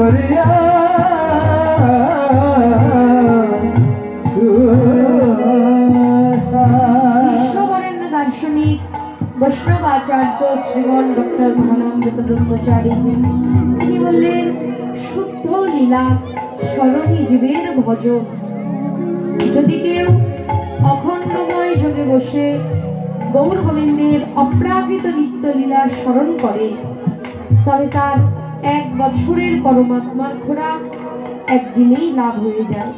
করিয়া বিশ্ববরেণ্য দার্শনিক বৈষ্ণব আচার্য শ্রীমন ডক্টর মহানন্দ ব্রহ্মচারীজি তিনি বললেন, শুদ্ধ লীলা স্মরণী জীবের ভজন। যদি কেউ অখণ্ডময় যোগে বসে গৌর গোবিন্দের অপ্রাকৃত নিত্য লীলা স্মরণ করে, তবে তার 1 বছরের পরমাত্মার খোরাক একদিনেই লাভ হয়ে যায়।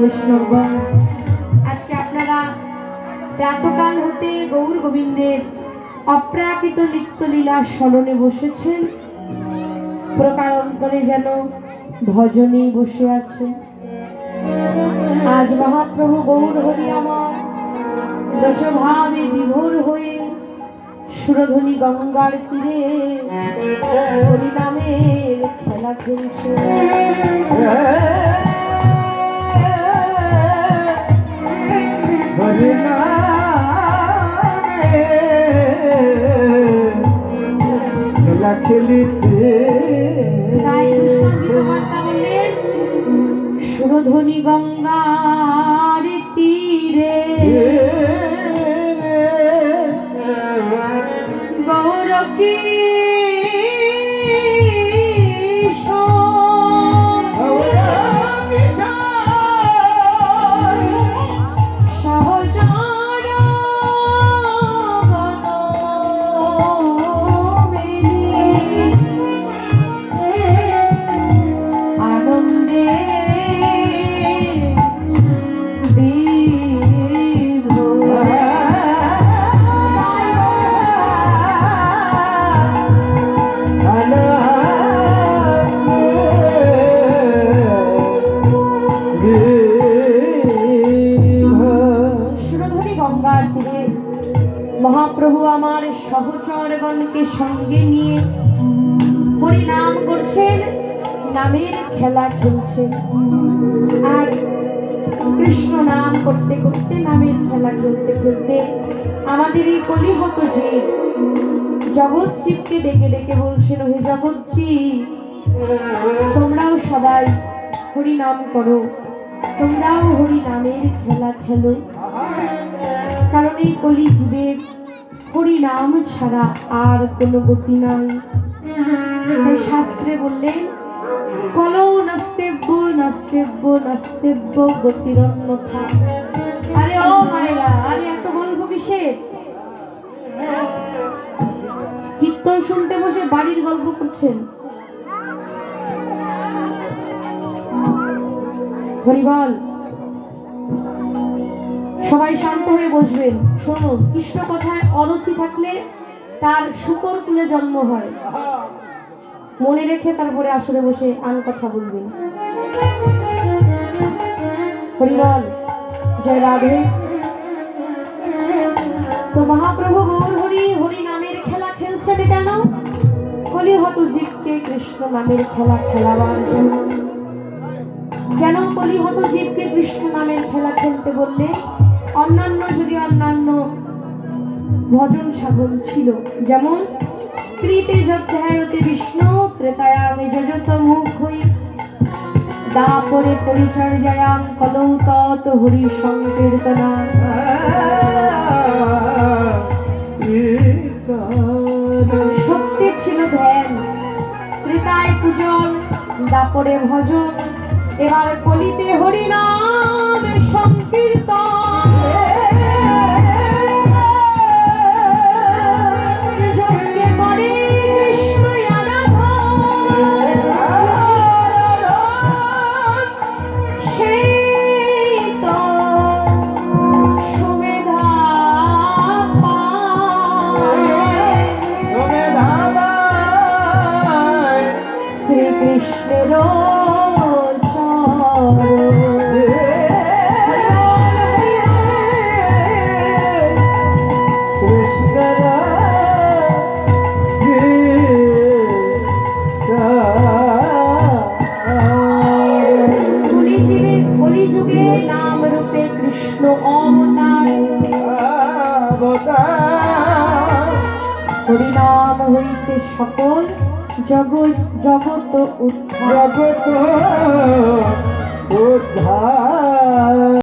বৈষ্ণবগণ, আজকে আপনারা প্রাতকাল হতে গৌর গোবিন্দের অপ্রাকৃত নিত্য লীলা স্মরণে বসেছেন, প্রকারান্তরে যেন ভজনেই বসে আছেন। আজ মহাপ্রভু গৌর হরি আমার রসভাবে বিভোর হয়ে সুরধ্বনি গঙ্গার তীরে হরিনামের খেলা খেলছে। খেলা খেলিতে তাই কৃষ্ণবার্তা বললেন, সুরধ্বনি গঙ্গার তীরে গৌর কি মহাপ্রভু আমার সহচরগণকে সঙ্গে নিয়ে হরিনাম করছেন, নামের খেলা খেলছেন। আর কৃষ্ণ নাম করতে করতে, নামের খেলা খেলতে খেলতে আমাদের এই কলিহত যে জগৎ জীবকে ডেকে ডেকে বলছেন, হে জগৎ জীব, তোমরাও সবাই হরিনাম করো, তোমরাও হরিনামের খেলা খেলো। কারণ এই কলি জীবের হরিনাম ছাড়া আর কোনো গতি নাই। তাই শাস্ত্রে বললেন, কলৌ নাস্তেব্য নাস্তেব্য নাস্তেব্য গতিরন্যথা। আরে ও মায়েরা, আরে এত গল্প কিসের? কীর্তন শুনতে বসে বাড়ির গল্প করছেন। হরিবল। সবাই শান্ত হয়ে বসবেন। শুনুন, কৃষ্ণ কথায় অরুচি থাকলে তার শূকর কুলে জন্ম হয়। মনে রেখে তারপরে আসরে বসে আন কথা বলবেন। হরিবল, জয় রাধে। তো মহাপ্রভু গৌর হরি হরি নামের খেলা খেলছেন কেন? কলিহত জীবকে কৃষ্ণ নামের খেলা খেলাবার জন্য। কেন কলিহত জীবকে কৃষ্ণ নামের খেলা খেলতে বললে? অন্যান্য যদি অন্যান্য ভজন সাধন ছিল, যেমন ত্রিতে যজ্ঞায়তে বিষ্ণু ত্রেতায়ামে যজত মুখ হই দাপরে পরিচর্যায়াম কলৌ তত হরি সংকীর্তনা। শক্তি ছিল ধ্যান, ত্রেতায় পূজন, দাপরে ভজন, এবার কলিতে হরিনাম সংকীর্তন। হরিনাম হইতে সকল জগৎ জগত উদ্ধার জগত উদ্ধার।